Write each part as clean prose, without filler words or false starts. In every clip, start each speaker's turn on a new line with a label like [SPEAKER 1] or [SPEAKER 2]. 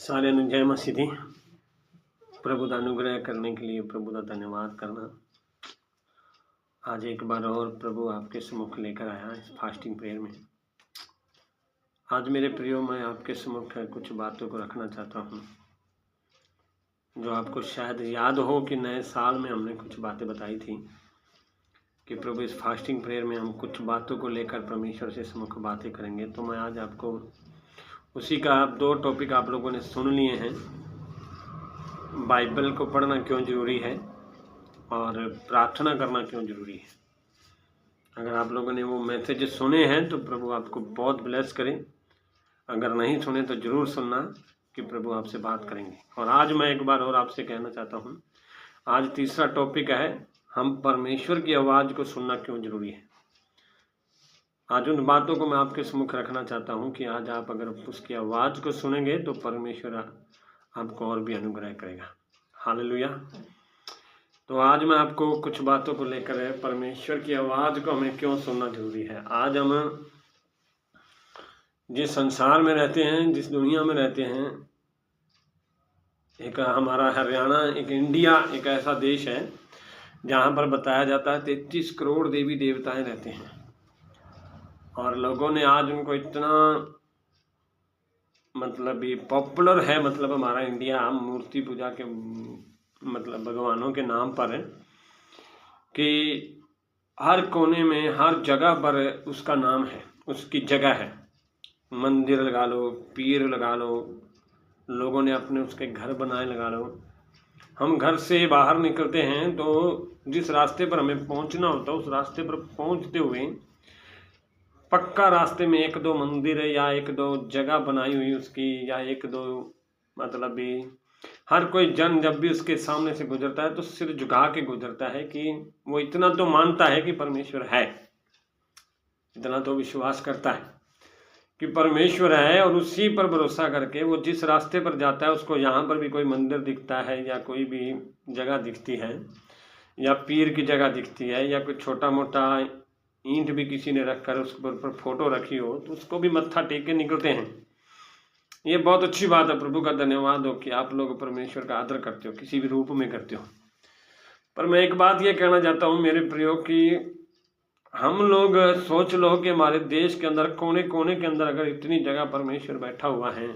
[SPEAKER 1] सारे जय मसीह। प्रभु का अनुग्रह करने के लिए प्रभु का धन्यवाद करना। आज एक बार और प्रभु आपके सम्मुख लेकर आया इस फास्टिंग प्रेयर में। आज मेरे प्रियो मैं आपके सम्मुख कुछ बातों को रखना चाहता हूँ जो आपको शायद याद हो कि नए साल में हमने कुछ बातें बताई थी कि प्रभु इस फास्टिंग प्रेयर में हम कुछ बातों को लेकर परमेश्वर से सम्मुख बातें करेंगे। तो मैं आज आपको उसी का दो टॉपिक आप लोगों ने सुन लिए हैं। बाइबल को पढ़ना क्यों ज़रूरी है और प्रार्थना करना क्यों ज़रूरी है। अगर आप लोगों ने वो मैसेज सुने हैं तो प्रभु आपको बहुत ब्लेस करें। अगर नहीं सुने तो ज़रूर सुनना कि प्रभु आपसे बात करेंगे। और आज मैं एक बार और आपसे कहना चाहता हूँ, आज तीसरा टॉपिक है, हम परमेश्वर की आवाज़ को सुनना क्यों ज़रूरी है। आज उन बातों को मैं आपके सम्मुख रखना चाहता हूँ कि आज आप अगर उसकी आवाज़ को सुनेंगे तो परमेश्वर आपको और भी अनुग्रह करेगा। हालेलुया। तो आज मैं आपको कुछ बातों को लेकर परमेश्वर की आवाज़ को हमें क्यों सुनना जरूरी है। आज हम जिस संसार में रहते हैं, जिस दुनिया में रहते हैं, एक हमारा हरियाणा, एक इंडिया एक ऐसा देश है जहाँ पर बताया जाता है 33 करोड़ देवी देवताएं रहते हैं। और लोगों ने आज उनको इतना मतलब ये पॉपुलर है, मतलब हमारा इंडिया मूर्ति पूजा के मतलब भगवानों के नाम पर है कि हर कोने में हर जगह पर उसका नाम है, उसकी जगह है। मंदिर लगा लो, पीर लगा लो, लोगों ने अपने उसके घर बनाए लगा लो। हम घर से बाहर निकलते हैं तो जिस रास्ते पर हमें पहुंचना होता है उस रास्ते पर पहुंचते हुए पक्का रास्ते में एक दो मंदिर है या एक दो जगह बनाई हुई उसकी, या एक दो मतलब भी हर कोई जन जब भी उसके सामने से गुजरता है तो सिर झुका के गुजरता है कि वो इतना तो मानता है कि परमेश्वर है, इतना तो विश्वास करता है कि परमेश्वर है। और उसी पर भरोसा करके वो जिस रास्ते पर जाता है उसको यहाँ पर भी कोई मंदिर दिखता है या कोई भी जगह दिखती है या पीर की जगह दिखती है या कोई छोटा मोटा ईंट भी किसी ने रखकर उस पर फोटो रखी हो तो उसको भी मत्था टेक के निकलते हैं। ये बहुत अच्छी बात है। प्रभु का धन्यवाद हो कि आप लोग परमेश्वर का आदर करते हो, किसी भी रूप में करते हो। पर मैं एक बात ये कहना चाहता हूँ मेरे प्रियो कि हम लोग सोच लो कि हमारे देश के अंदर कोने कोने के अंदर अगर इतनी जगह परमेश्वर बैठा हुआ है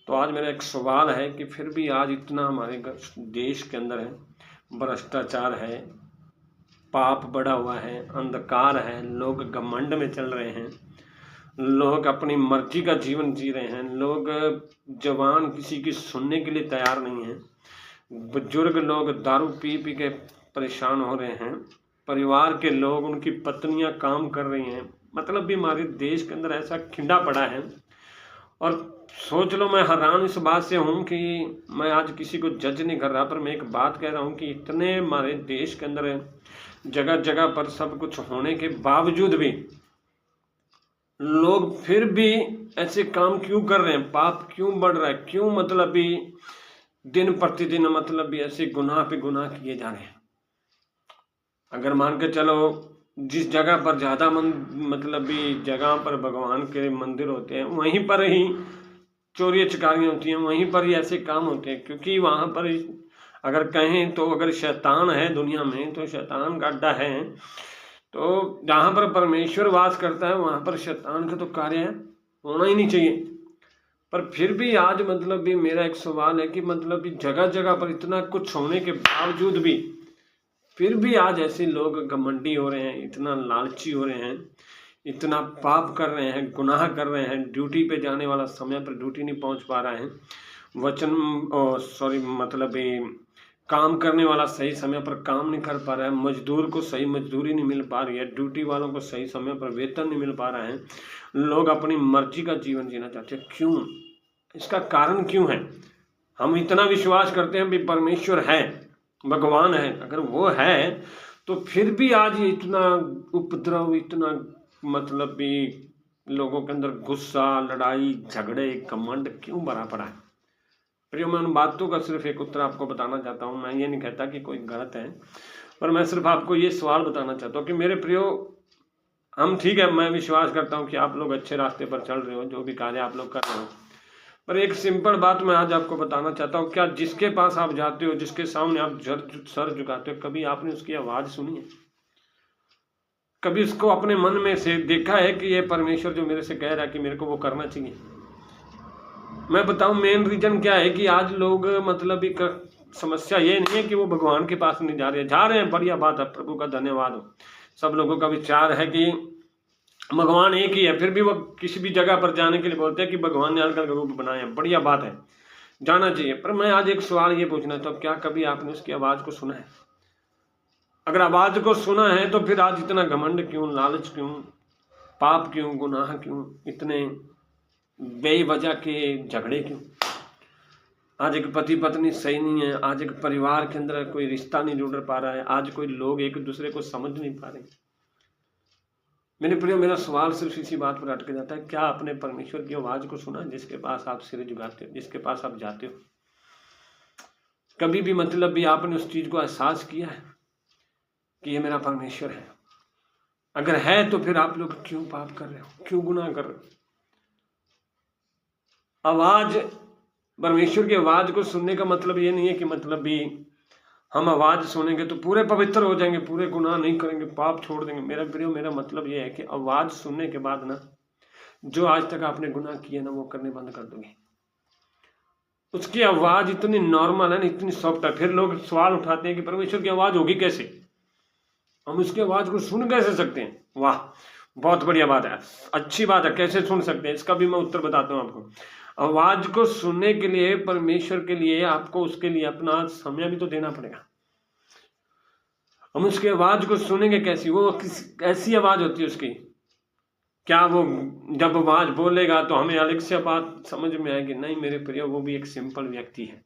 [SPEAKER 1] तो आज मेरा एक सवाल है कि फिर भी आज इतना हमारे देश के अंदर है, भ्रष्टाचार है, पाप बढ़ा हुआ है, अंधकार है, लोग घमंड में चल रहे हैं, लोग अपनी मर्जी का जीवन जी रहे हैं, लोग जवान किसी की सुनने के लिए तैयार नहीं हैं, बुजुर्ग लोग दारू पी पी के परेशान हो रहे हैं, परिवार के लोग, उनकी पत्नियां काम कर रही हैं। मतलब भी हमारे देश के अंदर ऐसा खिंडा पड़ा है। और सोच लो, मैं हैरान इस बात से हूँ कि मैं आज किसी को जज नहीं कर रहा, पर मैं एक बात कह रहा हूँ कि इतने हमारे देश के अंदर जगह जगह पर सब कुछ होने के बावजूद भी लोग फिर भी ऐसे काम क्यों कर रहे हैं, पाप क्यों बढ़ रहा है, क्यों मतलब भी दिन प्रतिदिन मतलब भी ऐसे गुनाह पे गुनाह किए जा रहे हैं। अगर मान के चलो जिस जगह पर ज़्यादा मतलब भी जगह पर भगवान के मंदिर होते हैं वहीं पर ही चोरी चकारियाँ होती हैं, वहीं पर ही ऐसे काम होते हैं। क्योंकि वहाँ पर अगर कहें तो अगर शैतान है दुनिया में तो शैतान का अड्डा है। तो जहाँ पर परमेश्वर वास करता है वहाँ पर शैतान का तो कार्य होना ही नहीं चाहिए। पर फिर भी आज मतलब भी मेरा एक सवाल है कि मतलब भी जगह जगह पर इतना कुछ होने के बावजूद भी फिर भी आज ऐसे लोग घमंडी हो रहे हैं, इतना लालची हो रहे हैं, इतना पाप कर रहे हैं, गुनाह कर रहे हैं। ड्यूटी पे जाने वाला समय पर ड्यूटी नहीं पहुंच पा रहा है, मतलब काम करने वाला सही समय पर काम नहीं कर पा रहा है, मजदूर को सही मजदूरी नहीं मिल पा रही है, ड्यूटी वालों को सही समय पर वेतन नहीं मिल पा रहा है। लोग अपनी मर्जी का जीवन जीना चाहते हैं। क्यों? इसका कारण क्यों है? हम इतना विश्वास करते हैं भी परमेश्वर है, भगवान है। अगर वो है तो फिर भी आज ये इतना उपद्रव, इतना मतलब भी लोगों के अंदर गुस्सा, लड़ाई झगड़े, घमंड क्यों भरा पड़ा है। प्रियो, मैं उन बातों का सिर्फ एक उत्तर आपको बताना चाहता हूँ। मैं ये नहीं कहता कि कोई गलत है, पर मैं सिर्फ आपको ये सवाल बताना चाहता हूँ कि मेरे प्रियो, हम ठीक है, मैं विश्वास करता हूँ कि आप लोग अच्छे रास्ते पर चल रहे हो, जो भी कार्य आप लोग कर रहे हो, पर एक सिंपल बात मैं आज आपको बताना चाहता हूँ, क्या जिसके पास आप जाते हो, जिसके सामने आप सर झुकाते हो, कभी आपने उसकी आवाज सुनी है? कभी उसको अपने मन में से देखा है कि ये परमेश्वर जो मेरे से कह रहा है कि मेरे को वो करना चाहिए? मैं बताऊं मेन रीजन क्या है कि आज लोग मतलब एक समस्या ये नहीं है कि वो भगवान के पास नहीं जा रहे हैं, बढ़िया बात है, प्रभु का धन्यवाद हो। सब लोगों का विचार है कि भगवान एक ही है, फिर भी वो किसी भी जगह पर जाने के लिए बोलते हैं कि भगवान ने अलग रूप बनाए, बढ़िया बात है, जाना चाहिए। पर मैं आज एक सवाल ये पूछना चाहता हूँ, क्या कभी आपने उसकी आवाज को सुना है? अगर आवाज को सुना है तो फिर आज इतना घमंड क्यों, लालच क्यों, पाप क्यों, गुनाह क्यों, इतने बेवजह के झगड़े क्यों? आज एक पति पत्नी सही नहीं है, आज एक परिवार के अंदर कोई रिश्ता नहीं जुड़ पा रहा है, आज कोई लोग एक दूसरे को समझ नहीं पा रहे। मेरे प्रियो, मेरा सवाल सिर्फ इसी बात पर अटक जाता है, क्या आपने परमेश्वर की आवाज को सुना जिसके पास आप सिर झुकाते हो, जिसके पास आप जाते हो? कभी भी मतलब भी आपने उस चीज को एहसास किया है कि ये मेरा परमेश्वर है? अगर है तो फिर आप लोग क्यों पाप कर रहे हो, क्यों गुनाह कर रहे हो? आवाज, परमेश्वर की आवाज को सुनने का मतलब ये नहीं है कि मतलब भी हम आवाज सुनेंगे तो पूरे पवित्र हो जाएंगे, पूरे गुनाह नहीं करेंगे, पाप छोड़ देंगे। मेरा प्रियो, मेरा मतलब ये है कि आवाज सुनने के बाद ना, जो आज तक आपने गुनाह किए ना, वो करने बंद कर दोगे। उसकी आवाज इतनी नॉर्मल है ना, इतनी सॉफ्ट है। फिर लोग सवाल उठाते हैं कि परमेश्वर की आवाज होगी कैसे, हम उसकी आवाज को सुन कैसे सकते हैं? वाह, बहुत बढ़िया बात है, अच्छी बात है, कैसे सुन सकते हैं, इसका भी मैं उत्तर बताता हूँ आपको। आवाज को सुनने के लिए, परमेश्वर के लिए, आपको उसके लिए अपना समय भी तो देना पड़ेगा। हम उसकी आवाज को सुनेंगे कैसी? वो ऐसी आवाज होती है उसकी, क्या वो जब आवाज बोलेगा तो हमें अलग से बात समझ में आएगी? नहीं मेरे प्रिय, वो भी एक सिंपल व्यक्ति है।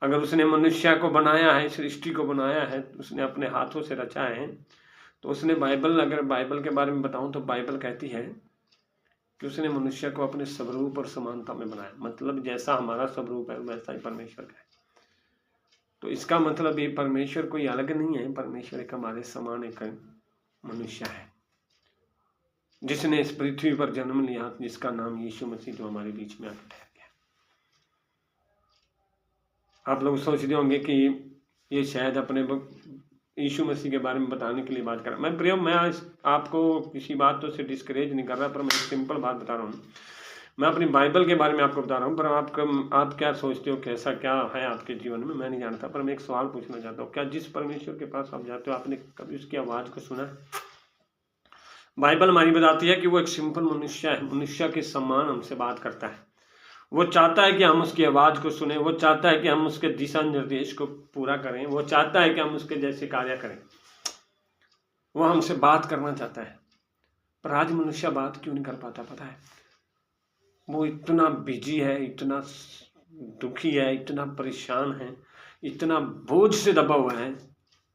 [SPEAKER 1] अगर उसने मनुष्य को बनाया है, सृष्टि को बनाया है, उसने अपने हाथों से रचा है, तो उसने बाइबल, अगर बाइबल के बारे में बताऊं तो बाइबल कहती है कि उसने मनुष्य को अपने स्वरूप और समानता में बनाया। मतलब जैसा हमारा स्वरूप है वैसा ही परमेश्वर का है। तो इसका मतलब ये परमेश्वर कोई अलग नहीं है, परमेश्वर एक हमारे समान एक मनुष्य है जिसने इस पृथ्वी पर जन्म लिया, जिसका नाम यीशु मसीह, जो हमारे बीच में आके ठहर गया। आप लोग सोचते होंगे कि ये शायद अपने यीशु मसीह के बारे में बताने के लिए बात कर रहा हूँ। मैं प्रिय, मैं आज आपको किसी बातों से डिस्करेज नहीं कर रहा, पर मैं एक सिंपल बात बता रहा हूँ। मैं अपनी बाइबल के बारे में आपको बता रहा हूँ, पर आप क्या सोचते हो, कैसा क्या है आपके जीवन में, मैं नहीं जानता। पर मैं एक सवाल पूछना चाहता हूँ, क्या जिस परमेश्वर के पास आप जाते हो, आपने कभी उसकी आवाज़ को सुना है? बाइबल हमारी बताती है कि वो एक सिंपल मनुष्य है, मनुष्य के समान हमसे बात करता है। वो चाहता है कि हम उसकी आवाज़ को सुने, वो चाहता है कि हम उसके दिशा निर्देश को पूरा करें, वो चाहता है कि हम उसके जैसे कार्य करें, वो हमसे बात करना चाहता है। पर आज मनुष्य बात क्यों नहीं कर पाता पता है? वो इतना बिजी है, इतना दुखी है, इतना परेशान है, इतना बोझ से दबा हुआ है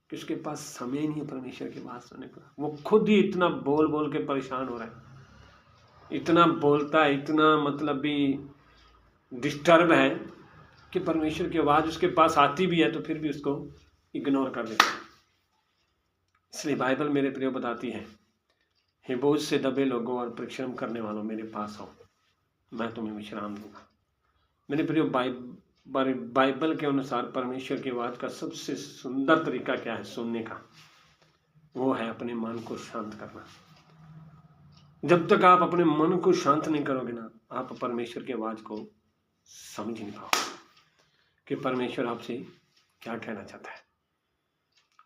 [SPEAKER 1] कि उसके पास समय नहीं है परमेश्वर की बात सुनने का। वो खुद ही इतना बोल बोल के परेशान हो रहा है, इतना बोलता है, इतना मतलब भी डिस्टर्ब है कि परमेश्वर की आवाज़ उसके पास आती भी है तो फिर भी उसको इग्नोर कर देता है। इसलिए बाइबल मेरे प्रिय बताती है, हे बोझ से दबे लोगों और परिश्रम करने वालों, मेरे पास आओ, मैं तुम्हें विश्राम दूंगा। मेरे प्रिय, बाइबल के अनुसार परमेश्वर की आवाज़ का सबसे सुंदर तरीका क्या है सुनने का? वो है अपने मन को शांत करना। जब तक आप अपने मन को शांत नहीं करोगे ना, आप परमेश्वर की आवाज़ को समझ नहीं पाओगे कि परमेश्वर आपसे क्या कहना चाहता है।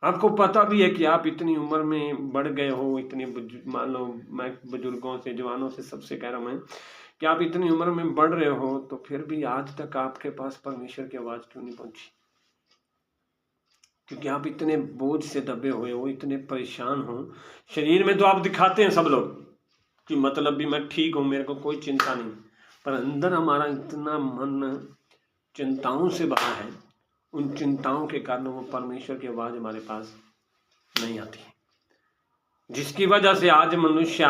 [SPEAKER 1] आपको पता भी है कि आप इतनी उम्र में बढ़ गए हो, इतनी, मान लो मैं बुजुर्गों से, जवानों से, सबसे कह रहा हूँ मैं कि आप इतनी उम्र में बढ़ रहे हो, तो फिर भी आज तक आपके पास परमेश्वर की आवाज़ क्यों नहीं पहुंची? क्योंकि आप इतने बोझ से दबे हुए हो, इतने परेशान हो। शरीर में तो आप दिखाते हैं सब लोग कि मतलब भी मैं ठीक हूँ, मेरे को कोई चिंता नहीं, पर अंदर हमारा इतना मन चिंताओं से भरा है, उन चिंताओं के कारण वो परमेश्वर की आवाज़ हमारे पास नहीं आती, जिसकी वजह से आज मनुष्य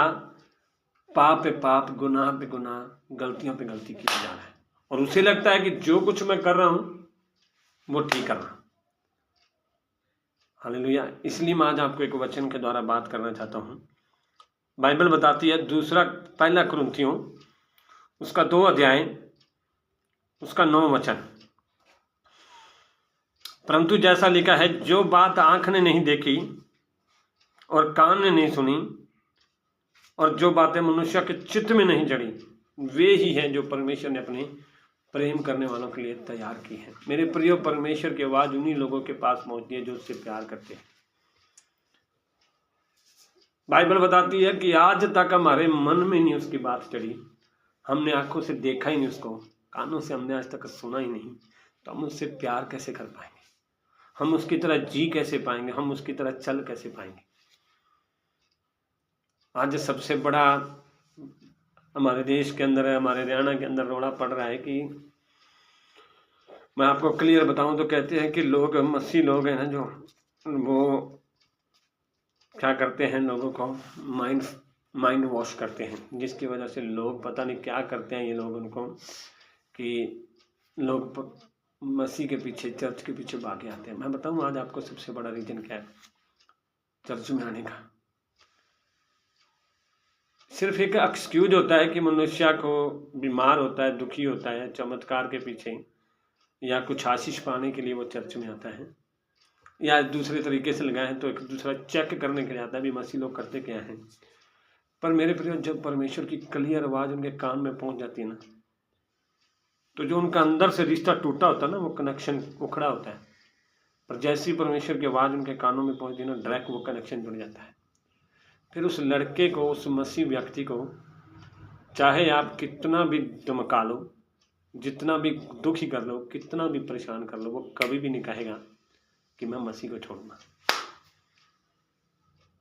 [SPEAKER 1] पाप पे पाप, गुनाह पे गुनाह, गलतियों पे गलती किया जा रहा है, और उसे लगता है कि जो कुछ मैं कर रहा हूँ वो ठीक कर रहा हूँ। हालेलुया। इसलिए मैं आज आपको एक वचन के द्वारा बात करना चाहता हूँ। बाइबल बताती है, पहला कुरिन्थियों उसका 2 अध्याय, उसका 9 वचन। परंतु जैसा लिखा है, जो बात आंख ने नहीं देखी और कान ने नहीं सुनी और जो बातें मनुष्य के चित्त में नहीं जड़ी, वे ही हैं जो परमेश्वर ने अपने प्रेम करने वालों के लिए तैयार की है। मेरे प्रिय, परमेश्वर की आवाज उन्हीं लोगों के पास पहुंचती है जो उससे प्यार करते हैं। बाइबल बताती है कि आज तक हमारे मन में नहीं उसकी बात चढ़ी, हमने आंखों से देखा ही नहीं उसको, कानों से हमने आज तक सुना ही नहीं, तो हम उससे प्यार कैसे कर पाएंगे? हम उसकी तरह जी कैसे पाएंगे? हम उसकी तरह चल कैसे पाएंगे? आज सबसे बड़ा हमारे देश के अंदर है, हमारे हरियाणा के अंदर रोड़ा पड़ रहा है कि मैं आपको क्लियर बताऊं तो कहते हैं कि लोग, मसीह लोग हैं ना, जो वो क्या करते हैं, लोगों को माइंड वॉश करते हैं, जिसकी वजह से लोग पता नहीं क्या करते हैं ये लोग उनको, कि लोग मसीह के पीछे, चर्च के पीछे भागे आते हैं। मैं बताऊं आज आपको सबसे बड़ा रीजन क्या है चर्च में आने का? सिर्फ एक एक्सक्यूज होता है कि मनुष्य को बीमार होता है, दुखी होता है, चमत्कार के पीछे या कुछ आशीष पाने के लिए वो चर्च में आता है, या दूसरे तरीके से लगाए तो एक दूसरा चेक करने के लिए आता है भी मसीह लोग करते क्या हैं। पर मेरे प्रिय, जब परमेश्वर की क्लियर आवाज उनके कान में पहुंच जाती है ना, तो जो उनका अंदर से रिश्ता टूटा होता है ना, वो कनेक्शन उखड़ा होता है। पर जैसी परमेश्वर की आवाज उनके कानों में पहुंचती है ना, डायरेक्ट वो कनेक्शन जुड़ जाता है। फिर उस लड़के को, उस मसीह व्यक्ति को, चाहे आप कितना भी धमका लो, जितना भी दुखी कर लो, कितना भी परेशान कर लो, वो कभी भी नहीं कहेगा कि मैं मसीह को छोड़ूंगा।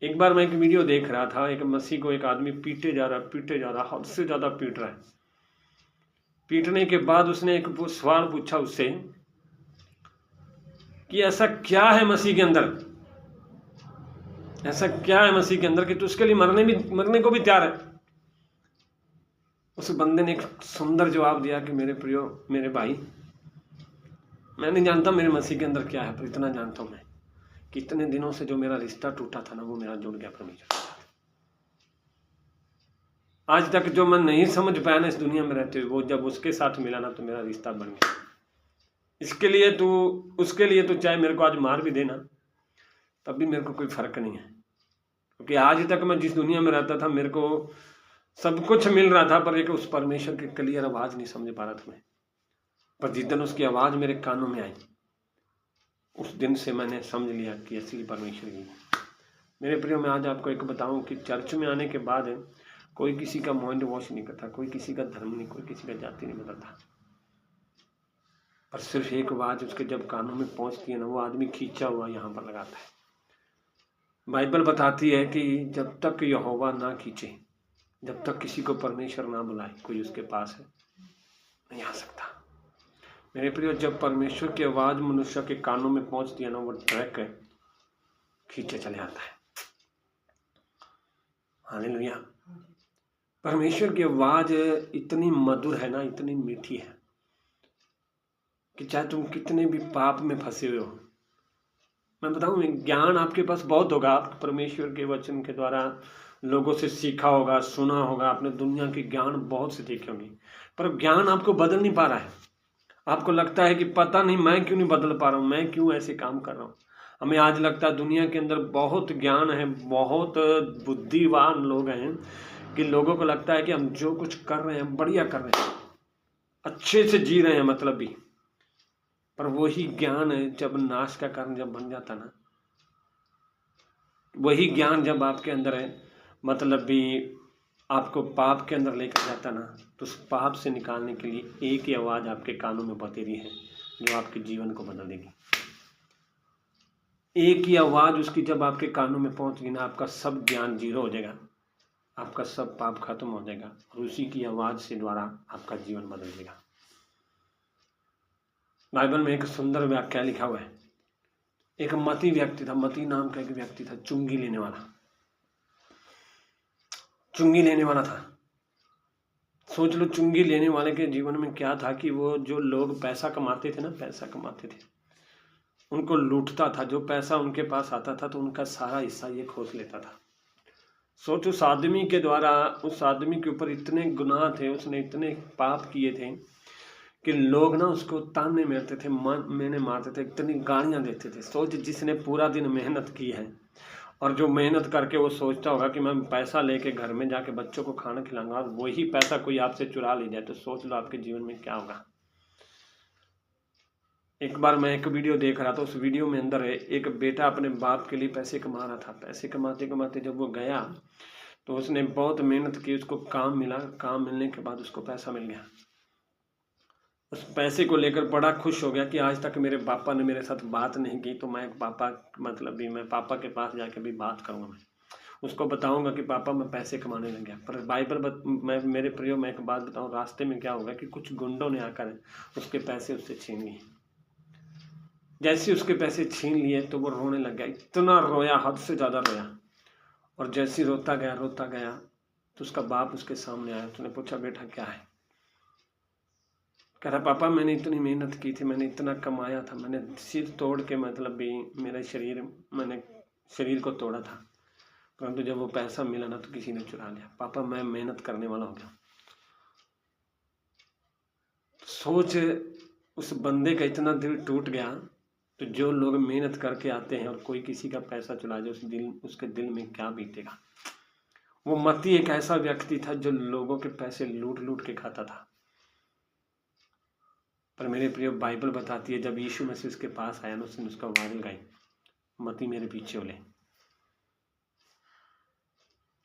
[SPEAKER 1] एक बार मैं एक वीडियो देख रहा था, एक मसीह को एक आदमी पीटे जा रहा, हद से ज्यादा पीट रहा है। पीटने के बाद उसने एक सवाल पूछा उससे कि ऐसा क्या है मसीह के अंदर, ऐसा क्या है मसीह के अंदर कि तू उसके लिए मरने को भी तैयार है? उस बंदे ने एक सुंदर जवाब दिया कि मेरे प्रियो, मेरे भाई, मैं नहीं जानता मेरे मसीह के अंदर क्या है, पर इतना जानता हूं मैं कि इतने दिनों से जो मेरा रिश्ता टूटा था ना, वो मेरा जुड़ गया परमेश्वर के साथ। आज तक जो मैं नहीं समझ पाया ना इस दुनिया में रहते हुए, वो जब उसके साथ मिला ना, तो मेरा रिश्ता बन गया। उसके लिए तो चाहे मेरे को आज मार भी देना, तब भी मेरे को कोई फर्क नहीं है, क्योंकि आज तक मैं जिस दुनिया में रहता था, मेरे को सब कुछ मिल रहा था, पर एक उस परमेश्वर की क्लियर आवाज नहीं समझ पा रहा था मैं। पर जिस दिन उसकी आवाज मेरे कानों में आई, उस दिन से मैंने समझ लिया कि असली परमेश्वर ही है। मेरे प्रियो, मैं आज आपको एक बताऊं कि चर्च में आने के बाद कोई किसी का माइंड वॉश नहीं करता, कोई किसी का धर्म नहीं, कोई किसी का जाति नहीं बदलता, पर सिर्फ एक आवाज उसके जब कानों में पहुंचती है ना, वो आदमी खींचा हुआ यहाँ पर लगाता है। बाइबल बताती है कि जब तक यहोवा ना खींचे, जब तक किसी को परमेश्वर ना बुलाए, कोई उसके पास है नहीं आ सकता। मेरे प्रियो, जब परमेश्वर की आवाज मनुष्य के कानों में पहुंचती है ना, वो डायरेक्ट खींचे चले आता है। हालेलुया। परमेश्वर की आवाज इतनी मधुर है ना, इतनी मीठी है कि चाहे तुम कितने भी पाप में फंसे हुए हो, मैं बताऊं, ज्ञान आपके पास बहुत होगा, आप परमेश्वर के वचन के द्वारा लोगों से सीखा होगा, सुना होगा, आपने दुनिया के ज्ञान बहुत से देखे होंगे, पर ज्ञान आपको बदल नहीं पा रहा है। आपको लगता है कि पता नहीं मैं क्यों नहीं बदल पा रहा हूँ, मैं क्यों ऐसे काम कर रहा हूँ। हमें आज लगता है दुनिया के अंदर बहुत ज्ञान है, बहुत बुद्धिवान लोग हैं, कि लोगों को लगता है कि हम जो कुछ कर रहे हैं बढ़िया कर रहे हैं, अच्छे से जी रहे हैं, मतलब भी। पर वही ज्ञान जब नाश का कारण जब बन जाता ना, वही ज्ञान जब आपके अंदर है, मतलब भी आपको पाप के अंदर लेकर जाता ना, तो उस पाप से निकालने के लिए एक ही आवाज आपके कानों में बतेरी है, जो आपके जीवन को बदल देगी। एक ही आवाज उसकी जब आपके कानों में पहुंच गई ना, आपका सब ज्ञान जीरो हो जाएगा, आपका सब पाप खत्म हो जाएगा, और उसी की आवाज से द्वारा आपका जीवन बदल जाएगा। बाइबल में एक सुंदर व्याख्या लिखा हुआ है। एक मती व्यक्ति था, मती नाम का एक व्यक्ति था, चुंगी लेने वाला था। सोच लो, चुंगी लेने वाले के जीवन में क्या था कि वो जो लोग पैसा कमाते थे, उनको लूटता था। जो पैसा उनके पास आता था तो उनका सारा हिस्सा ये खोस लेता था। सोच उस आदमी के द्वारा, उस आदमी के ऊपर इतने गुनाह थे, उसने इतने पाप किए थे कि लोग ना उसको ताने मारते थे, मैंने मारते थे, इतनी गालियां देते थे। सोच जिसने पूरा दिन मेहनत की है और जो मेहनत करके वो सोचता होगा कि मैं पैसा लेके घर में जाके बच्चों को खाना खिलाऊंगा, और वही पैसा कोई आपसे चुरा ले जाए तो सोच लो आपके जीवन में क्या होगा। एक बार मैं एक वीडियो देख रहा था, उस वीडियो में अंदर है एक बेटा अपने बाप के लिए पैसे कमा रहा था। पैसे कमाते कमाते जब वो गया तो उसने बहुत मेहनत की, उसको काम मिला, काम मिलने के बाद उसको पैसा मिल गया। उस पैसे को लेकर बड़ा खुश हो गया कि आज तक मेरे पापा ने मेरे साथ बात नहीं की, तो मैं पापा मतलब भी मैं पापा के पास जाके भी बात करूँगा, मैं उसको बताऊंगा कि पापा मैं पैसे कमाने लग गया। पर मैं मेरे प्रियो मैं एक बात बताऊं, रास्ते में क्या होगा कि कुछ गुंडों ने आकर उसके पैसे उससे छीन लिए। जैसे उसके पैसे छीन लिए तो वो रोने लग गया, इतना रोया, हद से ज़्यादा रोया। और जैसे रोता गया तो उसका बाप उसके सामने आया। उसने पूछा बेटा क्या है? कह रहा पापा मैंने इतनी मेहनत की थी, मैंने इतना कमाया था, मैंने सिर तोड़ के मतलब भी मैंने शरीर को तोड़ा था, परंतु जब वो पैसा मिला ना तो किसी ने चुरा लिया। पापा मैं मेहनत करने वाला हो गया। सोच उस बंदे का इतना दिल टूट गया। तो जो लोग मेहनत करके आते हैं और कोई किसी का पैसा चुरा जाए, उसके दिल में क्या बीतेगा। वो मती एक ऐसा व्यक्ति था जो लोगों के पैसे लूट लूट के खाता था। पर मेरे प्रिय बाइबल बताती है जब यीशु मसीह उसके पास आया ना, उसने उसका आवाज लगाई, मती मेरे पीछे हो ले।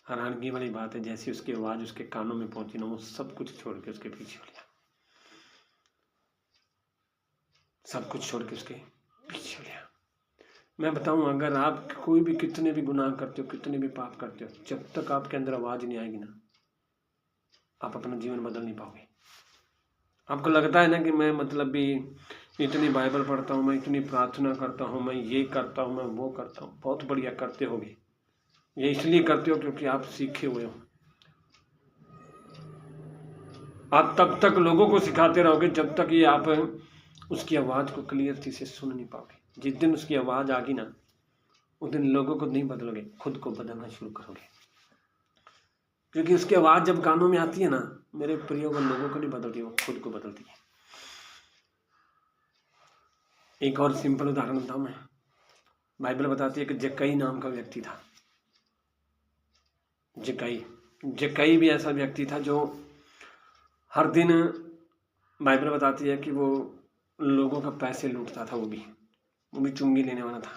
[SPEAKER 1] हैरानगी वाली बात है, जैसी उसकी आवाज उसके कानों में पहुंची ना, वो सब कुछ छोड़ के उसके पीछे हो लिया। सब कुछ छोड़ के उसके पीछे हो लिया। मैं बताऊं, अगर आप कोई भी कितने भी गुनाह करते हो, कितने भी पाप करते हो, जब तक आपके अंदर आवाज नहीं आएगी ना, आप अपना जीवन बदल नहीं पाओगे। आपको लगता है ना कि मैं मतलब भी इतनी बाइबल पढ़ता हूँ, मैं इतनी प्रार्थना करता हूँ, मैं ये करता हूँ, मैं वो करता हूँ। बहुत बढ़िया करते होगे, ये इसलिए करते हो क्योंकि आप सीखे हुए हो। आप तब तक लोगों को सिखाते रहोगे जब तक ये आप उसकी आवाज़ को क्लियरली से सुन नहीं पाओगे। जिस दिन उसकी आवाज़ आ गई ना, उस दिन लोगों को नहीं बदलोगे, खुद को बदलना शुरू करोगे। क्योंकि उसकी आवाज़ जब कानों में आती है ना, मेरे प्रियो, वो लोगों को नहीं बदलती, वो खुद को बदलती है। एक और सिंपल उदाहरण बताऊं मैं। बाइबल बताती है कि जक्कई नाम का व्यक्ति था। जक्कई भी ऐसा व्यक्ति था जो हर दिन, बाइबल बताती है कि वो लोगों का पैसे लूटता था। वो भी चुंगी लेने वाला था।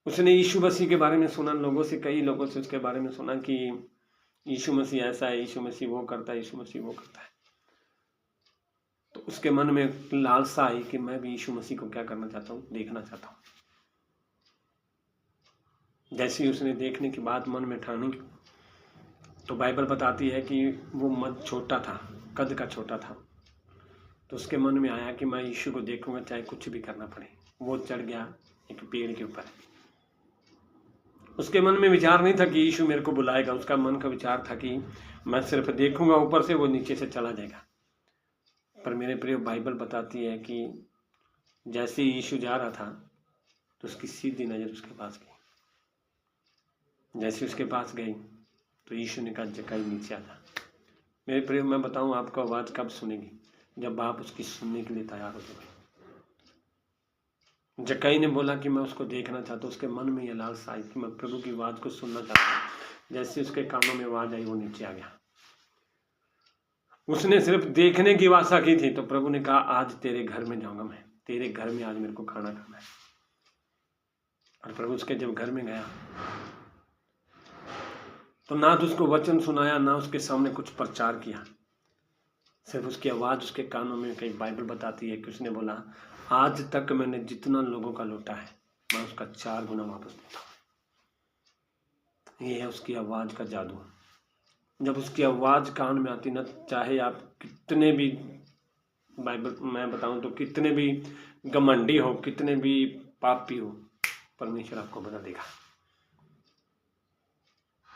[SPEAKER 1] उसने यीशु मसीह के बारे में सुना, कई लोगों से उसके बारे में सुना कि यीशु मसीह ऐसा है, यीशु मसीह वो करता है, यीशु मसीह वो करता है। तो उसके मन में लालसा आई कि मैं भी यीशु मसीह को क्या करना चाहता हूँ, देखना चाहता हूँ। जैसे ही उसने देखने की बात मन में ठानी, तो बाइबल बताती है कि वो मत छोटा था, कद का छोटा था। तो उसके मन में आया कि मैं यीशु को देखूंगा चाहे कुछ भी करना पड़े। वो चढ़ गया एक पेड़ के ऊपर। उसके मन में विचार नहीं था कि यीशु मेरे को बुलाएगा। उसका मन का विचार था कि मैं सिर्फ देखूंगा ऊपर से, वो नीचे से चला जाएगा। पर मेरे प्रिय, बाइबल बताती है कि जैसे यीशु जा रहा था तो उसकी सीधी नज़र उसके पास गई। जैसे उसके पास गई तो यीशु ने कहा जक्कई नीचे आ जा। मेरे प्रिय, मैं बताऊं आपको आवाज़ कब सुनेगी? जब आप उसकी सुनने के लिए तैयार हो जाओगे। जक्कई ने बोला कि मैं उसको देखना चाहता हूँ। उसके मन में यह लालसा आई कि मैं प्रभु की आवाज़ को सुनना चाहता हूँ। जैसे उसके कानों में आवाज़ आई, वो नीचे आ गया। उसने सिर्फ देखने की आशा की थी। तो प्रभु ने कहा आज तेरे घर में जाऊंगा, मैं तेरे घर में आज मेरे को खाना खाना है। और प्रभु उसके जब घर में गया तो ना तो उसको वचन सुनाया, ना उसके सामने कुछ प्रचार किया, सिर्फ उसकी आवाज़ उसके कानों में। कई बाइबल बताती है कि उसने बोला आज तक मैंने जितना लोगों का लूटा है, मैं उसका 4 गुना वापस देता हूँ। ये है उसकी आवाज़ का जादू। जब उसकी आवाज़ कान में आती ना, चाहे आप कितने भी, बाइबल मैं बताऊं तो कितने भी घमंडी हो, कितने भी पापी हो, परमेश्वर आपको बदल देगा।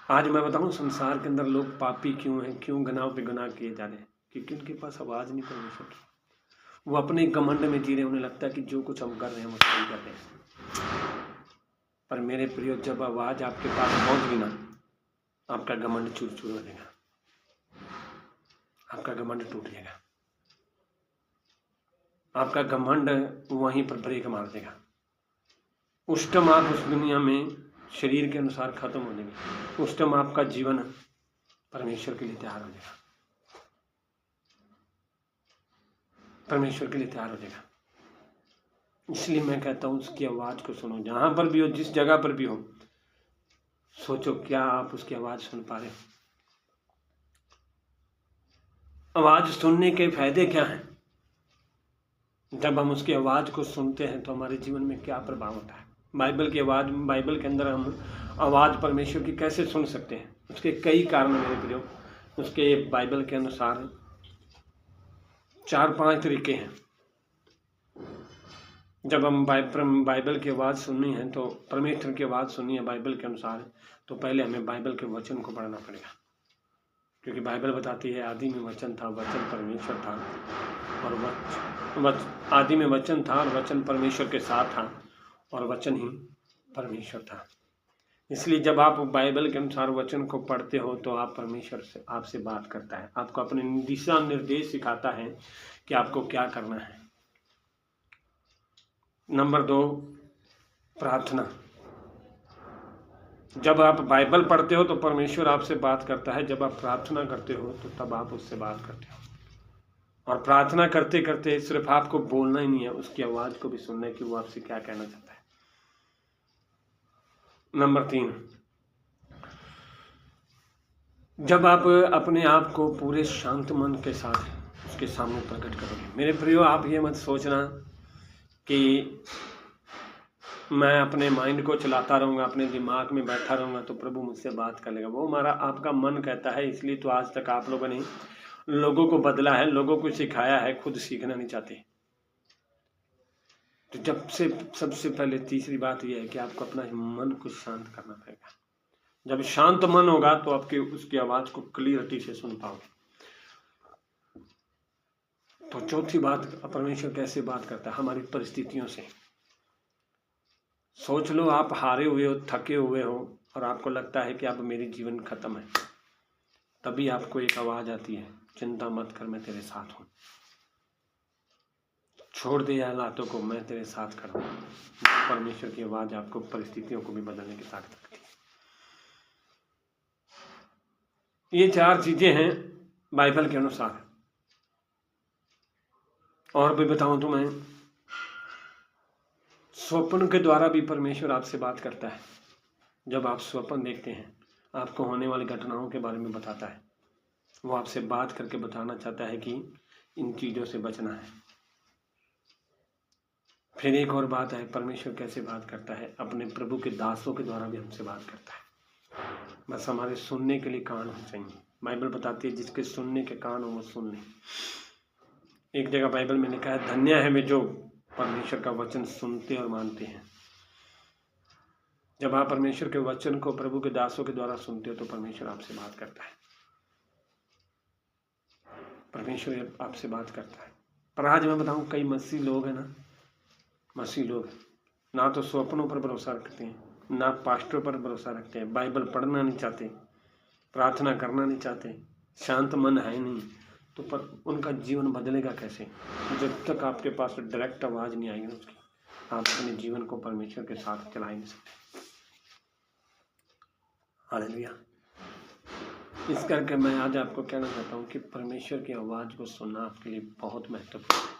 [SPEAKER 1] आज मैं बताऊं संसार के अंदर लोग पापी क्यों हैं, क्यों गुनाह पे गुनाह किए जा रहे हैं? क्योंकि उनके पास आवाज़ नहीं परमेश्वर की। वो अपने घमंड में जी रहे, उन्हें लगता है कि जो कुछ हम कर रहे हैं वो सही कर रहे हैं। पर मेरे प्रियो, जब आवाज़ आपके पास पहुंच गई ना, आपका घमंड चूर चूर हो जाएगा, आपका घमंड टूट जाएगा, आपका घमंड वहीं पर ब्रेक मार देगा। उस टाइम आप उस दुनिया में शरीर के अनुसार खत्म हो जाएंगे। उस टाइम आपका जीवन परमेश्वर के लिए तैयार हो जाएगा, परमेश्वर के लिए तैयार हो जाएगा। इसलिए मैं कहता हूं उसकी आवाज को सुनो। जहां पर भी हो, जिस जगह पर भी हो, सोचो क्या आप उसकी आवाज सुन पा रहे हो? आवाज सुनने के फायदे क्या हैं? जब हम उसकी आवाज को सुनते हैं तो हमारे जीवन में क्या प्रभाव होता है? बाइबल की आवाज, बाइबल के अंदर हम आवाज परमेश्वर की कैसे सुन सकते हैं? उसके कई कारण मेरे प्रियो, उसके बाइबल के अनुसार 4-5 तरीके हैं। जब हम बाइबल की आवाज़ सुननी है, तो परमेश्वर की आवाज़ सुननी है बाइबल के अनुसार, तो पहले हमें बाइबल के वचन को पढ़ना पड़ेगा। क्योंकि बाइबल बताती है आदि में वचन था, वचन परमेश्वर था, और आदि में वचन था और वचन परमेश्वर के साथ था, और वचन ही परमेश्वर था। इसलिए जब आप बाइबल के अनुसार वचन को पढ़ते हो तो आप परमेश्वर से आपसे बात करता है, आपको अपने दिशा निर्देश सिखाता है कि आपको क्या करना है। नंबर 2, प्रार्थना। जब आप बाइबल पढ़ते हो तो परमेश्वर आपसे बात करता है। जब आप प्रार्थना करते हो तो तब आप उससे बात करते हो। और प्रार्थना करते करते सिर्फ आपको बोलना ही नहीं है, उसकी आवाज को भी सुनना है कि वो आपसे क्या कहना चाहता है। नंबर 3, जब आप अपने आप को पूरे शांत मन के साथ उसके सामने प्रकट करोगे। मेरे प्रियो, आप ये मत सोचना कि मैं अपने माइंड को चलाता रहूँगा, अपने दिमाग में बैठा रहूँगा तो प्रभु मुझसे बात कर लेगा। वो हमारा आपका मन कहता है, इसलिए तो आज तक आप लोगों ने लोगों को बदला है, लोगों को सिखाया है, खुद सीखना नहीं चाहते। तो सबसे पहले तीसरी बात यह है कि आपको अपना मन को शांत करना पड़ेगा। जब शांत मन होगा तो आपके उसकी आवाज को क्लियरिटी से सुन पाओगे। तो चौथी बात, परमेश्वर कैसे बात करता है? हमारी परिस्थितियों से। सोच लो आप हारे हुए हो, थके हुए हो, और आपको लगता है कि अब मेरी जीवन खत्म है, तभी आपको एक आवाज आती है, चिंता मत कर, मैं तेरे साथ हूं, छोड़ दे हालातों को, मैं तेरे साथ खड़ा हूं। परमेश्वर की आवाज आपको परिस्थितियों को भी बदलने की ताकत रखती है। ये 4 चीजें हैं बाइबल के अनुसार। और भी बताऊं तो मैं, स्वप्न के द्वारा भी परमेश्वर आपसे बात करता है। जब आप स्वप्न देखते हैं, आपको होने वाली घटनाओं के बारे में बताता है। वो आपसे बात करके बताना चाहता है कि इन चीज़ों से बचना है। फिर एक और बात है, परमेश्वर कैसे बात करता है? अपने प्रभु के दासों के द्वारा भी हमसे बात करता है। बस हमारे सुनने के लिए कान होने चाहिए। बाइबल बताती है जिसके सुनने के कान हो वो सुन ले। एक जगह बाइबल में लिखा है, धन्य है वे जो परमेश्वर का वचन सुनते और मानते हैं। जब आप परमेश्वर के वचन को प्रभु के दासों के द्वारा सुनते हो तो परमेश्वर आपसे बात करता है। परमेश्वर आपसे बात करता है। पर आज मैं बताऊं, कई मसीह लोग हैं ना, मसीह लोग ना तो स्वप्नों पर भरोसा रखते हैं, ना पास्टरों पर भरोसा रखते हैं, बाइबल पढ़ना नहीं चाहते, प्रार्थना करना नहीं चाहते, शांत मन है नहीं, तो पर उनका जीवन बदलेगा कैसे? जब तक आपके पास डायरेक्ट आवाज नहीं आएगी उसकी, आप अपने जीवन को परमेश्वर के साथ चला ही नहीं सकते। हालेलुया। इस करके मैं आज आपको कहना चाहता हूँ कि परमेश्वर की आवाज को सुनना आपके लिए बहुत महत्वपूर्ण है।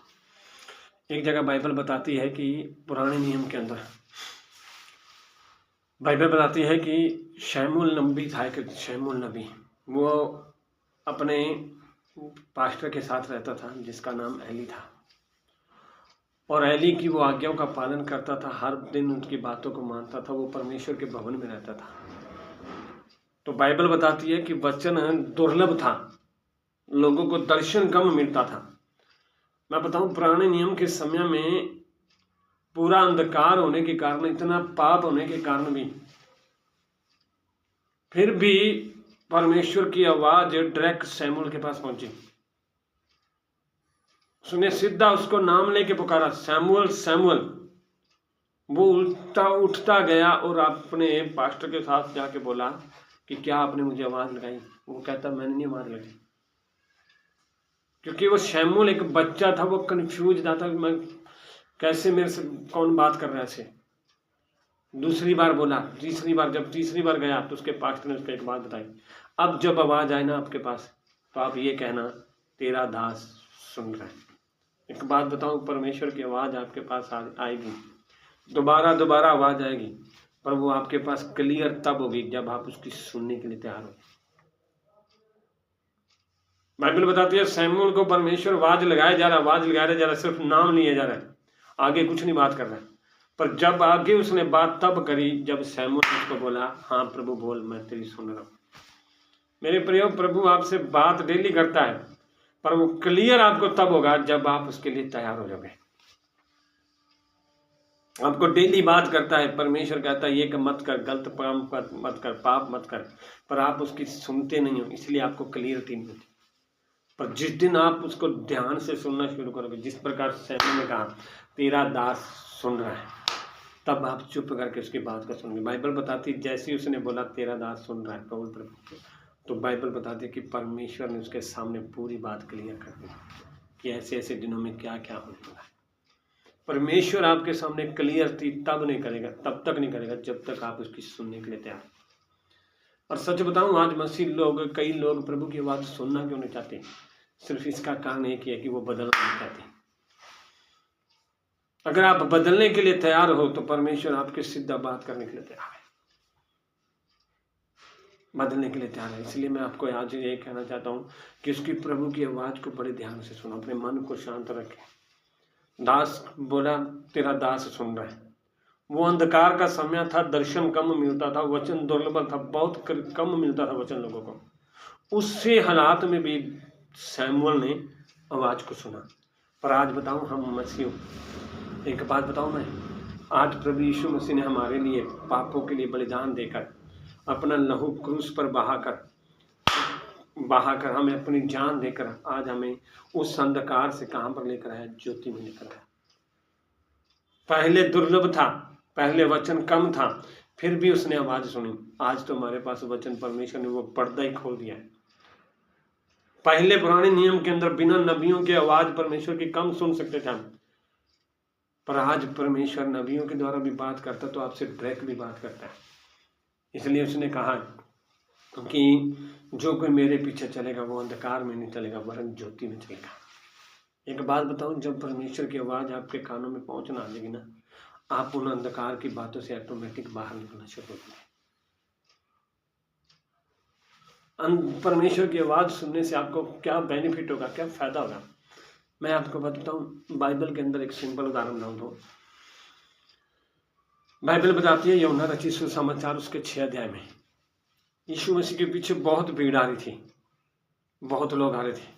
[SPEAKER 1] एक जगह बाइबल बताती है कि पुराने नियम के अंदर बाइबल बताती है कि शमूएल नबी था, एक शमूएल नबी, वो अपने पास्टर के साथ रहता था जिसका नाम एली था, और एली की वो आज्ञाओं का पालन करता था, हर दिन उनकी बातों को मानता था, वो परमेश्वर के भवन में रहता था। तो बाइबल बताती है कि वचन दुर्लभ था, लोगों को दर्शन कम मिलता था। मैं बताऊं, पुराने नियम के समय में पूरा अंधकार होने के कारण, इतना पाप होने के कारण भी, फिर भी परमेश्वर की आवाज डायरेक्ट शमूएल के पास पहुंची। उसने सीधा उसको नाम लेके पुकारा, शमूएल शमूएल। वो उठता गया और अपने पास्टर के साथ जाके बोला कि क्या आपने मुझे आवाज़ लगाई? वो कहता मैंने नहीं आवाज़ लगाई, क्योंकि वो शमूएल एक बच्चा था, वो कंफ्यूज था कि मैं कैसे, मेरे से कौन बात कर रहा है ऐसे। दूसरी बार बोला, तीसरी बार, जब तीसरी बार गया तो उसके पास्टर ने उसको एक बात बताई, अब जब आवाज़ आए ना आपके पास तो आप ये कहना तेरा दास सुन रहा है। एक बात बताऊं, परमेश्वर की आवाज़ आपके पास आएगी, दोबारा दोबारा आवाज़ आएगी, पर वो आपके पास क्लियर तब होगी जब आप उसकी सुनने के लिए तैयार हो। बाइबल बताती है शमूएल को परमेश्वर आवाज़ लगाया जा रहा, सिर्फ नाम लिया जा रहा है, आगे कुछ नहीं बात कर रहा है। पर जब आगे उसने बात तब करी जब शमूएल उसको बोला, हाँ प्रभु बोल, मैं तेरी सुन रहा हूँ। मेरे प्रियो, प्रभु आपसे बात डेली करता है, पर वो क्लियर आपको तब होगा जब आप उसके लिए तैयार हो जाओगे। आपको डेली बात करता है, परमेश्वर कहता है ये मत कर, गलत काम मत कर, पाप मत कर, पर आप उसकी सुनते नहीं हो, इसलिए आपको क्लियरिटी नहीं होती। पर जिस दिन आप उसको ध्यान से सुनना शुरू करोगे, जिस प्रकार शमूएल ने कहा तेरा दास सुन रहा है, तब आप चुप करके उसकी बात को सुनोगे। बाइबल बताती जैसे ही उसने बोला तेरा दास सुन रहा है प्रभु, तो बाइबल बताती है कि परमेश्वर ने उसके सामने पूरी बात क्लियर कर दी कि ऐसे ऐसे दिनों में क्या क्या होने वाला है। परमेश्वर आपके सामने क्लियर थी तब नहीं करेगा, तब तक नहीं करेगा जब तक आप उसकी सुनने के लिए तैयार। और सच बताऊं, आज मसीह लोग, कई लोग प्रभु की आवाज़ सुनना क्यों नहीं चाहते? सिर्फ इसका कारण एक ही है कि वो बदलना नहीं चाहते। अगर आप बदलने के लिए तैयार हो तो परमेश्वर आपके सीधा बात करने के लिए तैयार है, बदलने के लिए तैयार है। इसलिए मैं आपको आज ये कहना चाहता हूँ कि उसकी प्रभु की आवाज़ को बड़े ध्यान से सुनो, अपने मन को शांत रखें। दास बोला तेरा दास सुन रहा है। वो अंधकार का समय था, दर्शन कम मिलता था, वचन दुर्लभ था, बहुत कम मिलता था वचन लोगों को। उससे हालात में भी शमूएल ने आवाज़ को सुना। पर आज बताऊं, हम मसीह, एक बात बताऊं मैं, आज प्रभु यीशु मसीह ने हमारे लिए पापों के लिए बलिदान देकर अपना लहू क्रूस पर बहाकर हमें अपनी जान देकर आज हमें उस अंधकार से कहां पर लेकर आया? ज्योति में लेकर आया। पहले दुर्लभ था, पहले वचन कम था, फिर भी उसने आवाज सुनी। आज तो हमारे पास वचन, परमेश्वर ने वो पर्दा ही खोल दिया है। पहले पुराने नियम के अंदर बिना नबियों की आवाज परमेश्वर की कम सुन सकते थे हम, पर आज परमेश्वर नबियों के द्वारा भी बात करता, तो आपसे डायरेक्ट भी बात करता है। इसलिए उसने कहा कि जो कोई मेरे पीछे चलेगा वो अंधकार में नहीं चलेगा वरन ज्योति में चलेगा। एक बात बताऊं, जब परमेश्वर की आवाज आपके कानों में पहुंचना आ जाएगी ना, आप उन अंधकार की बातों से ऑटोमेटिक बाहर निकलना शुरू हो जाएंगे। परमेश्वर की आवाज सुनने से आपको क्या बेनिफिट होगा, क्या फायदा होगा, मैं आपको बताता हूँ। बाइबल के अंदर एक सिंपल उदाहरण डाल दो। बाइबल बताती है यूहन्ना रचित सुसमाचार उसके 6 अध्याय में, यीशु मसीह के पीछे बहुत भीड़ आ रही थी, बहुत लोग आ रहे थे।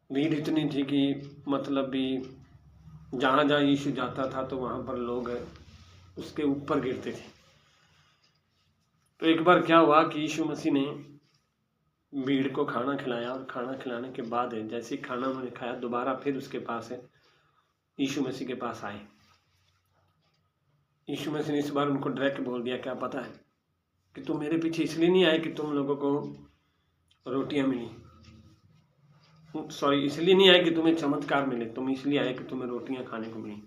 [SPEAKER 1] भीड़ इतनी थी कि मतलब भी जहाँ जहाँ यीशु जाता था तो वहाँ पर लोग उसके ऊपर गिरते थे। तो एक बार क्या हुआ कि यीशु मसीह ने भीड़ को खाना खिलाया, और खाना खिलाने के बाद जैसे ही खाना उन्होंने खाया, दोबारा फिर उसके पास यीशु मसीह के पास आए। यीशु मसीह ने इस बार उनको डायरेक्ट बोल दिया, क्या पता है कि तुम मेरे पीछे इसलिए नहीं आए कि तुम लोगों को रोटियां मिली, सॉरी, इसलिए नहीं आए कि तुम्हें चमत्कार मिले, तुम इसलिए आए कि तुम्हें रोटियां खाने को मिली।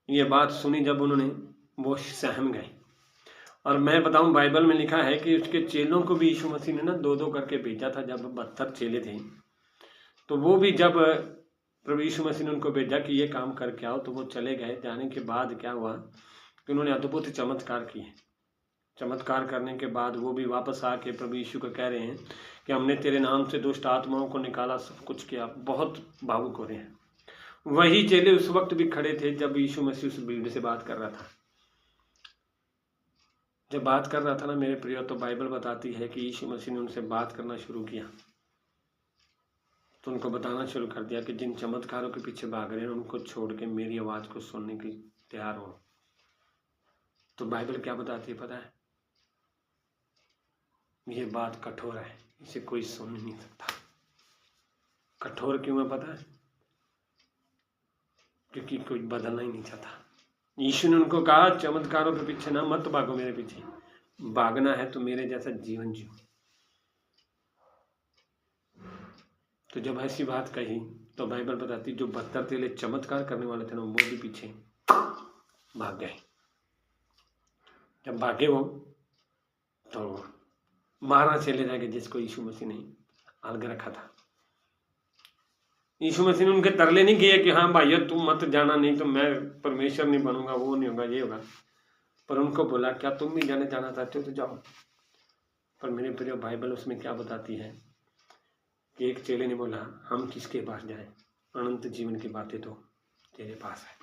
[SPEAKER 1] ये बात सुनी जब उन्होंने, वो सहम गए। और मैं बताऊं, बाइबल में लिखा है कि उसके चेलों को भी यीशु मसीह ने ना 2-2 करके भेजा था। जब 72 चेले थे, तो वो भी जब प्रभु यीशु मसीह ने उनको भेजा कि ये काम करके आओ, तो वो चले गए। जाने के बाद क्या हुआ कि उन्होंने अद्भुत चमत्कार किए। चमत्कार करने के बाद वो भी वापस आके प्रभु यीशु को कह रहे हैं कि हमने तेरे नाम से दुष्ट आत्माओं को निकाला, सब कुछ किया, बहुत भावुक हो रहे हैं। वही चेले उस वक्त भी खड़े थे जब यीशु मसीह उस भीड़ से बात कर रहा था। जब बात कर रहा था ना मेरे प्रिय, तो बाइबल बताती है कि यीशु मसीह ने उनसे बात करना शुरू किया, तो उनको बताना शुरू कर दिया कि जिन चमत्कारों के पीछे भाग रहे हैं उनको छोड़ के मेरी आवाज़ को सुनने के लिए तैयार हो। तो बाइबल क्या बताती है पता है? ये बात कठोर है, इसे कोई सुन नहीं सकता। कठोर क्यों है पता है? क्योंकि कोई बदलना ही नहीं चाहता। यीशु ने उनको कहा चमत्कारों के पीछे ना मत भागो, मेरे पीछे भागना है तो मेरे जैसा जीवन जियो। तो जब ऐसी बात कही तो बाइबल बताती जो 72 तेले चमत्कार करने वाले थे ना वो भी पीछे भाग गए। जब भागे वो तो 12 चेले रह गए जिसको यीशु मसीह ने अलग रखा था। यीशु मसीह ने उनके तरले नहीं किए कि हाँ भाइयों तुम मत जाना, नहीं तो मैं परमेश्वर नहीं बनूंगा, वो नहीं होगा, ये होगा। पर उनको बोला क्या तुम भी जाना चाहते हो तो जाओ। पर मेरे प्रिय बाइबल उसमें क्या बताती है कि एक चेले ने बोला हम किसके पास जाएं, अनंत जीवन की बातें तो तेरे पास है।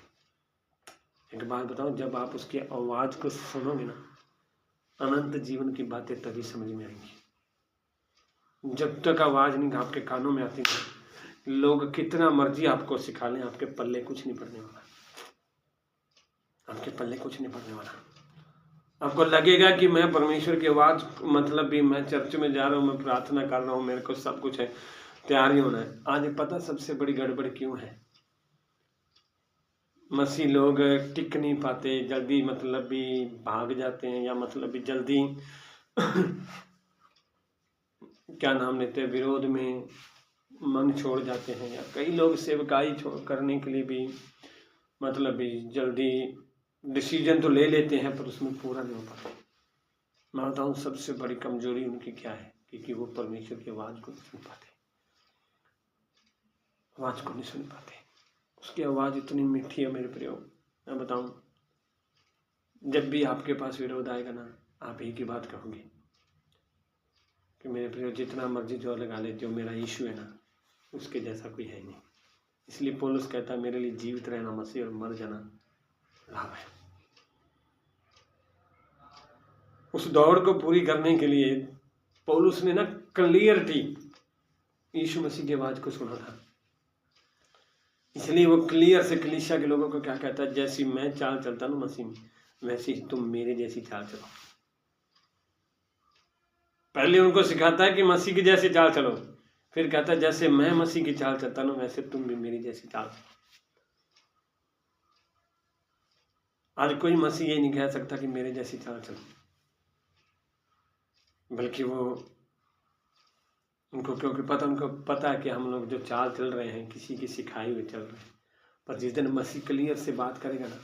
[SPEAKER 1] एक बात बताओ, जब आप उसकी आवाज को सुनोगे ना, अनंत जीवन की बातें तभी समझ में आएंगी। जब तक आवाज नहीं आपके कानों में आती है, लोग कितना मर्जी आपको सिखा लें, आपके पल्ले कुछ नहीं पड़ने वाला, आपके पल्ले कुछ नहीं पड़ने वाला। आपको लगेगा कि मैं परमेश्वर की आवाज, मतलब भी मैं चर्च में जा रहा हूँ, मैं प्रार्थना कर रहा हूँ, मेरे को सब कुछ है, तैयार ही होना है। आज पता सबसे बड़ी गड़बड़ क्यों है? मसीह लोग टिक नहीं पाते, जल्दी मतलब भी भाग जाते हैं, या मतलब भी जल्दी क्या नाम लेते हैं, विरोध में मन छोड़ जाते हैं। या कई लोग सेवकाई करने के लिए भी मतलब भी जल्दी डिसीजन तो ले लेते हैं पर उसमें पूरा नहीं हो पाते। मैं बताऊँ सबसे बड़ी कमजोरी उनकी क्या है, क्योंकि वो परमेश्वर की आवाज को नहीं सुन पाते, आवाज को नहीं सुन पाते। उसकी आवाज इतनी मीठी है मेरे प्रियो। मैं बताऊं, जब भी आपके पास विरोध आएगा ना, आप एक ही बात कहोगे कि मेरे प्रियो जितना मर्जी जोर लगा ले, जो मेरा यीशु है ना उसके जैसा कोई है नहीं। इसलिए पौलुस कहता है मेरे लिए जीवित रहना मसीह और मर जाना लाभ है। उस दौड़ को पूरी करने के लिए पौलुस ने ना क्लियरिटी यीशु मसीह की आवाज को सुना था। इसलिए वो क्लियर से कलीसिया के लोगों को क्या कहता है, जैसी मैं चाल चलता हूँ मसीह में, वैसे ही तुम मेरे जैसी चाल चलो। पहले उनको सिखाता है कि मसीह की जैसी चाल चलो, फिर कहता है जैसे मैं मसीह की चाल चलता हूँ वैसे तुम भी मेरी जैसी चाल चलो। आज कोई मसीह ये नहीं कह सकता कि मेरे जैसी चाल चलो, बल्कि वो उनको उनको पता है कि हम लोग जो चाल चल रहे हैं किसी की सिखाई हुई चल रहे हैं। पर जिस दिन मसीह क्लियर से बात करेगा ना,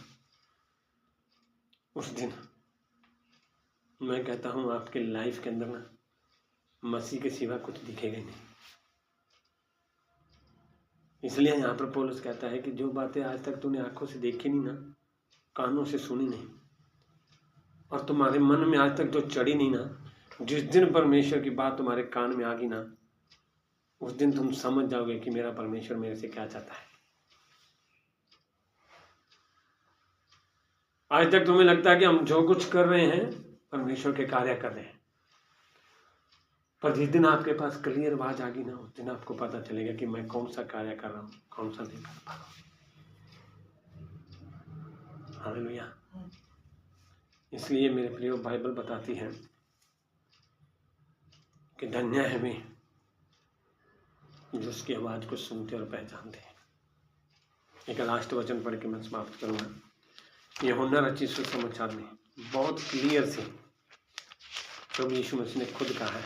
[SPEAKER 1] उस दिन मैं कहता हूँ आपके लाइफ के अंदर ना मसीह के सिवा कुछ दिखेगा ही नहीं। इसलिए यहाँ पर पौलुस कहता है कि जो बातें आज तक तूने आंखों से देखी नहीं ना, कानों से सुनी नहीं, और तुम्हारे मन में आज तक जो चढ़ी नहीं ना, जिस दिन परमेश्वर की बात तुम्हारे कान में आ गई ना, उस दिन तुम समझ जाओगे कि मेरा परमेश्वर मेरे से क्या चाहता है। आज तक तुम्हें लगता है कि हम जो कुछ कर रहे हैं परमेश्वर के कार्य कर रहे हैं, पर जिस दिन आपके पास क्लियर आवाज आ गई ना, उस दिन आपको पता चलेगा कि मैं कौन सा कार्य कर रहा हूँ, कौन सा नहीं कर पा रहा हूँ। हालेलुया। इसलिए मेरे प्रियो बाइबल बताती है कि धन्य है वे जो उसकी आवाज को सुनते और पहचानते हैं। एक लास्ट वचन पढ़ के मैं समाप्त करूंगा। यूहन्ना रचित सुसमाचार में बहुत क्लियर से प्रभु यीशु मसीह ने खुद कहा है,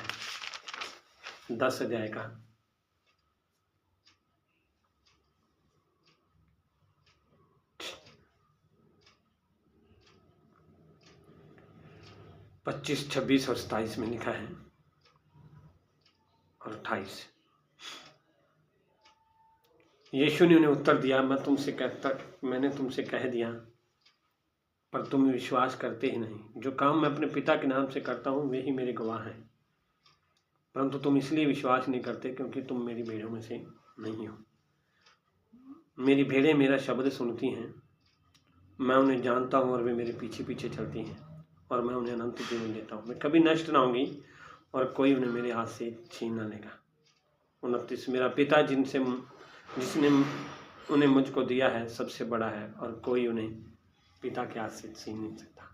[SPEAKER 1] 10 अध्याय का 25, 26 और 27 में लिखा है और 28। यीशु ने उन्हें उत्तर दिया, मैंने तुमसे कह दिया पर तुम विश्वास करते ही नहीं। जो काम मैं अपने पिता के नाम से करता हूँ वे ही मेरे गवाह हैं, परंतु तुम इसलिए विश्वास नहीं करते क्योंकि तुम मेरी भेड़ों में से नहीं हो। मेरी भेड़ें मेरा शब्द सुनती हैं, मैं उन्हें जानता हूँ और वे मेरे पीछे पीछे चलती हैं, और मैं उन्हें अनंत जीवन देता हूँ। मैं कभी नष्ट ना होंगी और कोई उन्हें मेरे हाथ से छीन ना लेगा। 29, मेरा पिता जिसने उन्हें मुझको दिया है सबसे बड़ा है, और कोई उन्हें पिता के हाथ से छीन नहीं सकता।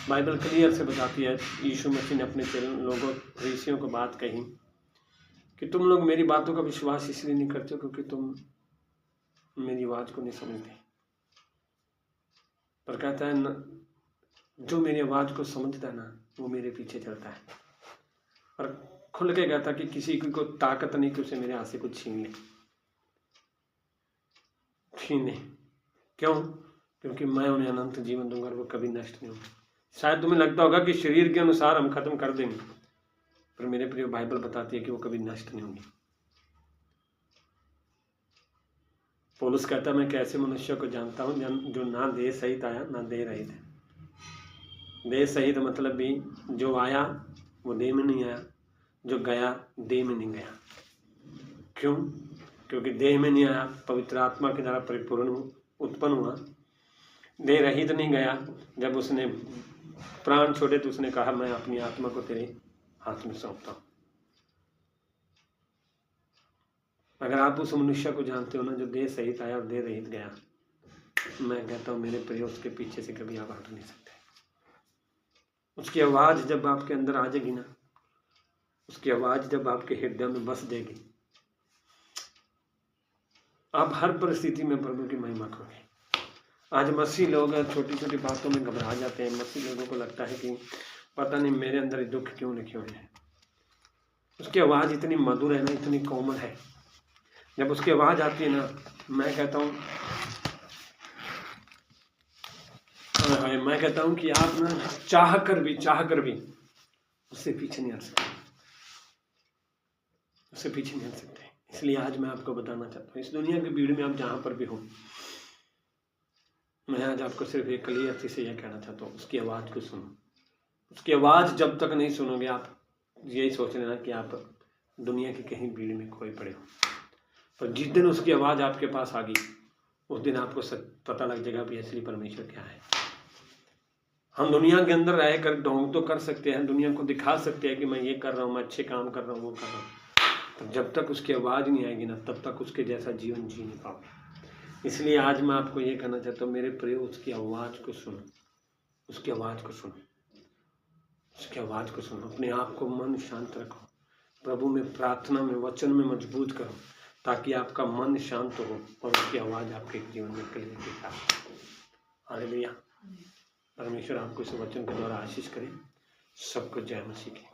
[SPEAKER 1] बाइबल क्लियर से बताती है, यीशु मसीह ने अपने लोगों फरीसियों को बात कही कि तुम लोग मेरी बातों का विश्वास इसलिए नहीं करते क्योंकि तुम मेरी आवाज़ को नहीं समझते। पर कहता है न, जो मेरी आवाज़ को समझता है ना वो मेरे पीछे चलता है। और खुल के कहता कि किसी की को ताकत नहीं कि उसे मेरे हाथ से कुछ छीन ले। क्यों? क्योंकि मैं उन्हें अनंत जीवन दूंगा और वो कभी नष्ट नहीं होंगे। शायद तुम्हें लगता होगा कि शरीर के अनुसार हम खत्म कर देंगे, पर मेरे प्रिय बाइबल बताती है कि वो कभी नष्ट नहीं होंगी। पौलुस कहता है मैं कैसे मनुष्य को जानता हूँ जो ना देह सहित आया ना देह रहित है। देह सहित मतलब भी जो आया वो देह में नहीं आया, जो गया देह में नहीं गया। क्यों? क्योंकि देह में नहीं आया, पवित्र आत्मा के द्वारा परिपूर्ण उत्पन्न हुआ। देह रहित नहीं गया। जब उसने प्राण छोड़े तो उसने कहा मैं अपनी आत्मा को तेरे हाथ में सौंपता हूँ। अगर आप उस मनुष्य को जानते हो ना जो देह सहित आया और देह रहित गया, मैं कहता हूँ मेरे प्रिय उसके पीछे से कभी आप हट नहीं सकते। उसकी आवाज़ जब आपके अंदर आ जाएगी ना, उसकी आवाज़ जब आपके हृदय में बस देगी, आप हर परिस्थिति में प्रभु की महिमा करोगे। आज मसीह लोग छोटी छोटी बातों में घबरा जाते हैं। मसीह लोगों को लगता है कि पता नहीं मेरे अंदर दुख क्यों लिखे हुए हैं। उसकी आवाज़ इतनी मधुर है ना, इतनी कोमल है। जब उसकी आवाज़ आती है ना, मैं कहता हूँ कि आप ना चाह कर भी उससे पीछे नहीं हट सकते, उससे पीछे नहीं हट सकते। इसलिए आज मैं आपको बताना चाहता हूँ, इस दुनिया की भीड़ में आप जहाँ पर भी हो, मैं आज आपको सिर्फ एक क्लियर से यह कहना चाहता हूँ, उसकी आवाज़ को सुनो। उसकी आवाज़ जब तक नहीं सुनोगे आप यही सोच लेना कि आप दुनिया की कहीं भीड़ में खोए पड़े हो। पर जिस दिन उसकी आवाज़ आपके पास आ गई, उस दिन आपको पता लग जाएगा कि असली परमेश्वर क्या है। हम दुनिया के अंदर रह कर ढोंग तो कर सकते हैं, दुनिया को दिखा सकते हैं कि मैं ये कर रहा हूँ, मैं अच्छे काम कर रहा हूँ, वो कर रहा हूँ, पर जब तक उसकी आवाज़ नहीं आएगी ना, तब तक उसके जैसा जीवन जी नहीं पाओगे। इसलिए आज मैं आपको ये कहना चाहता हूँ, मेरे प्रिय उसकी आवाज़ को सुनो, उसकी आवाज़ को सुनो, उसकी आवाज़ को सुनो। अपने आप को मन शांत रखो, प्रभु में प्रार्थना में वचन में मजबूत करो, ताकि आपका मन शांत हो और उसकी आवाज़ आपके जीवन में क्लियर दिखा। हालेलुया। परमेश्वर आपको इस वचन के द्वारा आशीष करे। सबको जय मसीह की।